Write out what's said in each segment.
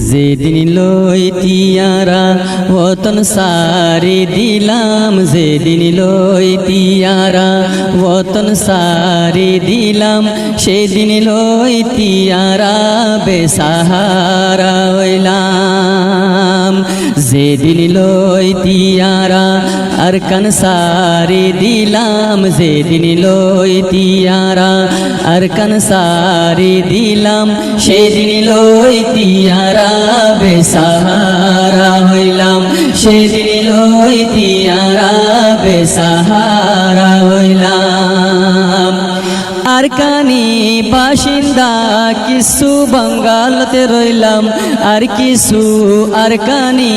যেদিন লইতিয়ারা ওতন সারি দিলাম, যেদিন লইতিয়ারা ওতন সারি দিলাম, সেদিন লইতিয়ারা বেসাহারা হইলাম। যেদিন লইতিয়ারা আরকান সারি দিলাম, যেদিন লইতিয়ারা আরকান সারি দিলাম, সেদিন লইতিয়ারা বেসাহারা হইলাম, সেদিন লইতিয়ারা বেসাহারা হইলাম। আরকানি বাসিন্দা কিছু বাঙ্গালতে রইলাম, আর কিছু আরকানি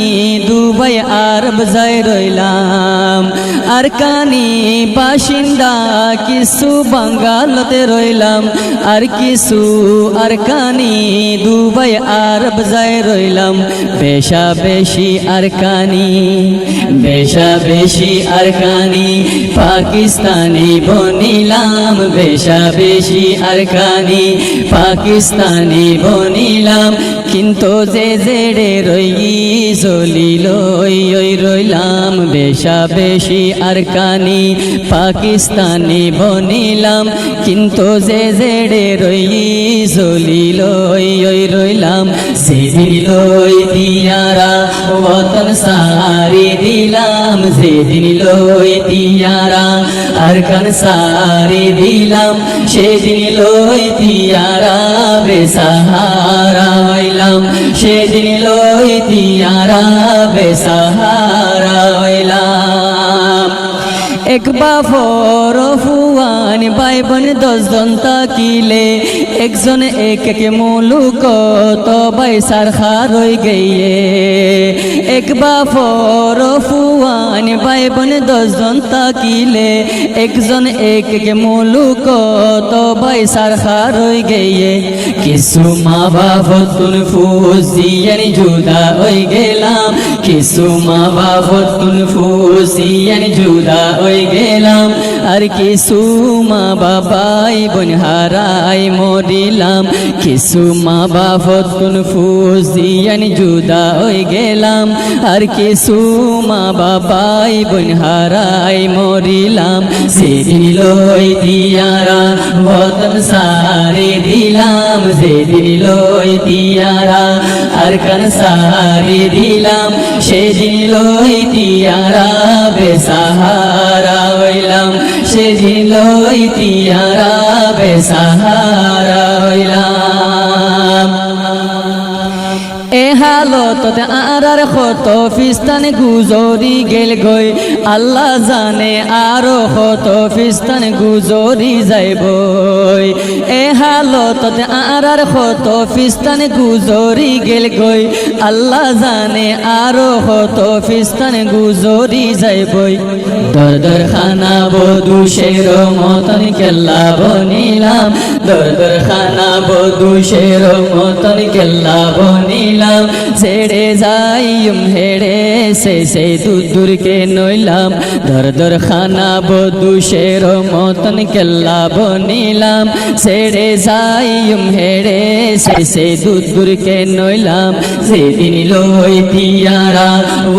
দুবাই আরব যাই রইলাম। আরকানি বাসিন্দা কিছু বাঙ্গালতে রইলাম, আর কিছু আরকানি দুবাই আরব যাই রইলাম। বেশা বেশি আরকানি, বেশা বেশি আরকানি পাকিস্তানি বনিলাম, বেশা বেশি আরকানি পাকিস্তানি বনিলাম। কিন্তু যে জেড়ে রই জলিল রইলাম, বেশা বেশি আরকানি পাকিস্তানি বনিলাম। কিন্তু যে জেড়ে রই জলিল রইলাম। যেদিন লইতিয়ারা ওতন সারি দিলাম, যেদিন লইতিয়ারা আরকান সারি দিলাম, সেদিন লইতিয়ারা বেসাহারা হইলাম, সেদিন লইতিয়ারা বেসাহারা হইলাম। এক বাপর ফুয়ান ভাই বোন 10 জন তাকিলে, একজন এক এক মুলুক তো ভাই সারখা রই গিয়ে। এক বাপর ফুয়ান ভাই বোন 10 জন তাকিলে, একজন এক এক মুলুক তো ভাই সারখা রই গিয়ে। কিছু মা বাপ তুন ফুসিয়ান জুদা হই গেলাম, কিছু মা বাপ তুন ফুসিয়ান জুদা হই গেলাম। আর কিছু মা বাবাই বোন হারাই মরিলাম, কিছু মা বাপ তুন ফুসিয়ান জুদা হই গেলাম। আর কিছু মা বাবাই বোন হারাই মরিলাম। সেদিন লইতিয়ারা ওতন সারি দিলাম, যেদিন লইতিয়ারা আরকান সারি দিলাম, সেদিন লইতিয়ারা বেসাহারা হইলাম, সেদিন লইতিয়ারা বেসাহারা হইলাম। এ হালততে আর কত ফিস্তান গুজরি গেল গই, আল্লাহ জানে আরো কত ফিস্তান গুজরি যাইব। এ হালততে আর কত ফিস্তান গুজরি গেল গই, আল্লাহ জানে আরো কত ফিস্তান গুজরি যাইব। দর দর খানা বধুশের মতন কেল্লা বনিলাম, দর দর খানা বধুশের মতন কেল্লা বনিলাম। ছেড়ে যাইম হেড়ে সে দূর কে নইলাম, দর দর খানা বধুশের মতন কেল্লা বনিলাম। ছেড়ে যাইম হেড়ে সে দূর কে নইলাম। যেদিন লইতিয়ারা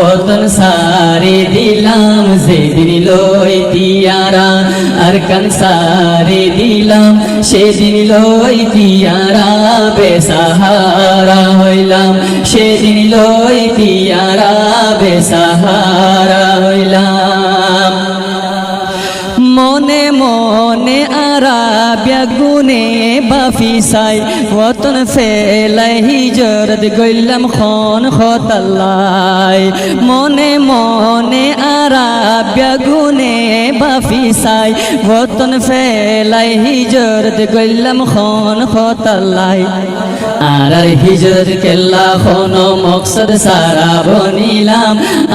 ওতন সারি দিলাম, যেদিন লইতিয়ারা আরকান সারি দিলাম, সেদিন লইতিয়ারা বেসাহারা হইলাম, সেদিন লইতিয়ারা বেসাহারা হইলাম। মনে মনে আরাবিয়া গুনে বাফিসাই ওতন ফেলাই হিজরত গইলাম খন খতাল্লাই। মনে মনে আরাবিয়া গুনে বাফিসাই ওতন ফেলাই হিজরত গইলাম খন খতাল্লাই। আর হিজরত কেল্লা খন মকসদ সারা বনিলাম,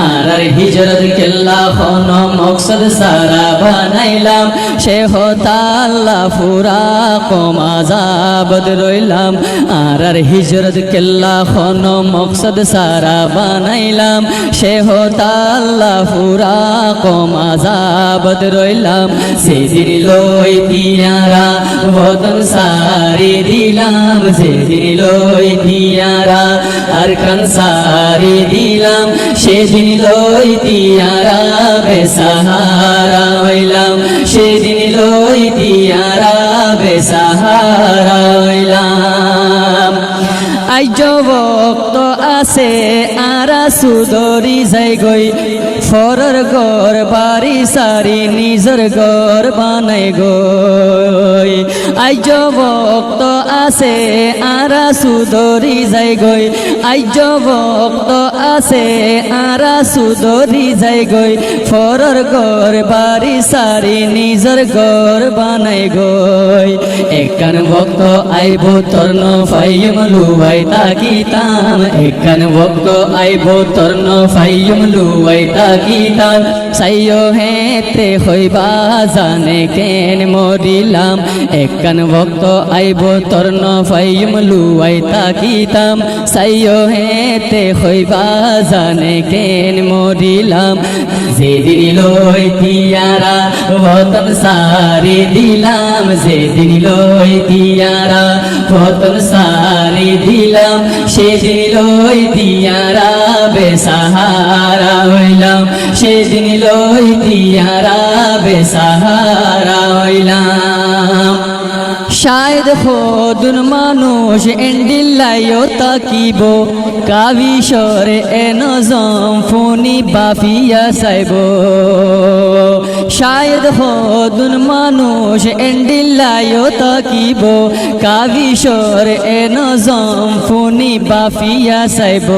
আর হিজরত কেল্লা খন মকসদ সারা বানাইলাম। সে হতাল্লা ফুরা কমাজাবদ রইলাম, আর হিজরত কেল্লা খন মকসদ সারা বানাইলাম। সে হতাল্লা ফুরা কমাজাবদ রইলাম। সেদিন লইতিয়ারা ওতন সারি দিলাম, সেদিন যেদিন লই তিয়ারা আর কানসারি দিলাম সেদিন লই তিয়ারা বেসাহারা হইলাম সেদিন লই তিয়ারা বেসাহারা হইলাম আইজ ভক্ত আছে আরা সুদরি যাই গই ফরর গর বাড়ি সারি নিজর গর বানাই গই আইজ ভক্ত আছে আরা সুদরি যাই গই আইজ ভক্ত আছে আরা সুদরি যাই গই ফরর গর বাড়ি সারি নিজর গর বানাই গই একান ভক্ত আইব তর্ণ ফাইম লুয়াই তাকিতাম একান ভক্ত আইব তর্ণ ফাইম লুয়াই তাকিতাম সাইও হেতে হইবা জানে কেন মরিলাম একান ভক্ত আইব তর্ণ ফাইম লুয়াই তাকিতাম সাইও হেতে হইবা জানে কেন মরিলাম যেদিন লই তিয়ারা বতন সারি দিলাম যেদিন লই তিয়ারা বতন সারি দিলাম সেদিন লই তিয়ারা বেসাহারা হইলাম সেদিন লই তিয়ারা বেসাহারা হইলাম শায়দ খোদুন মানুষ এন্ডিল্লাইও তাকিব কাবিশরে এনজম ফোনি বাফিয়া সাইব শায়দ খোদুন মানুষ এন্ডিল্লাইও তাকিব কাবিশরে এনজম ফোনি বাফিয়া সাইব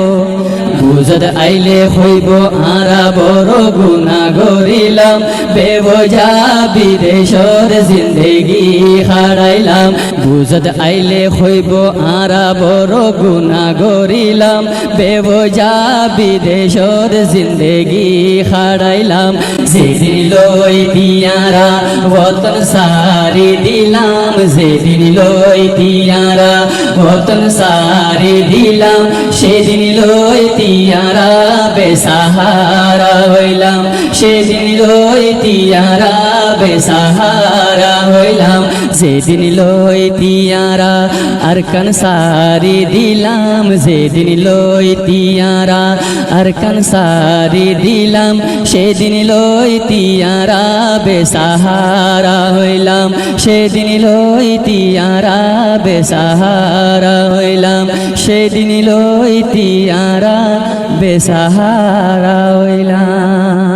বুঝদ আইলে হইব আরা বড় গুনাহ করিলাম বেবজা বিদেশর জিন্দেগি হারাইলাম বুঝদ আইলে হইব আরা বড় গুনাহ করিলাম বেবজা বিদেশর জিন্দেগি হারাইলাম যেদিন লই তিয়ারা বতন সারি দিলাম যেদিন লই তিয়ারা বতন সারি দিলাম সেদিন লই তিয়ারা বেসাহারা হইলাম সেদিন লই তিয়ারা বেসাহারা হইলাম যেদিন লই তিয়ারা আর কানসারি দিলাম যেদিন লই তিয়ারা আর কানসারি দিলাম সেদিন লই তিয়ারা বেসাহারা হইলাম সেদিন লই তিয়ারা বেসাহারা হইলাম সেদিন লই তিয়ারা বেসাহারা হইলাম।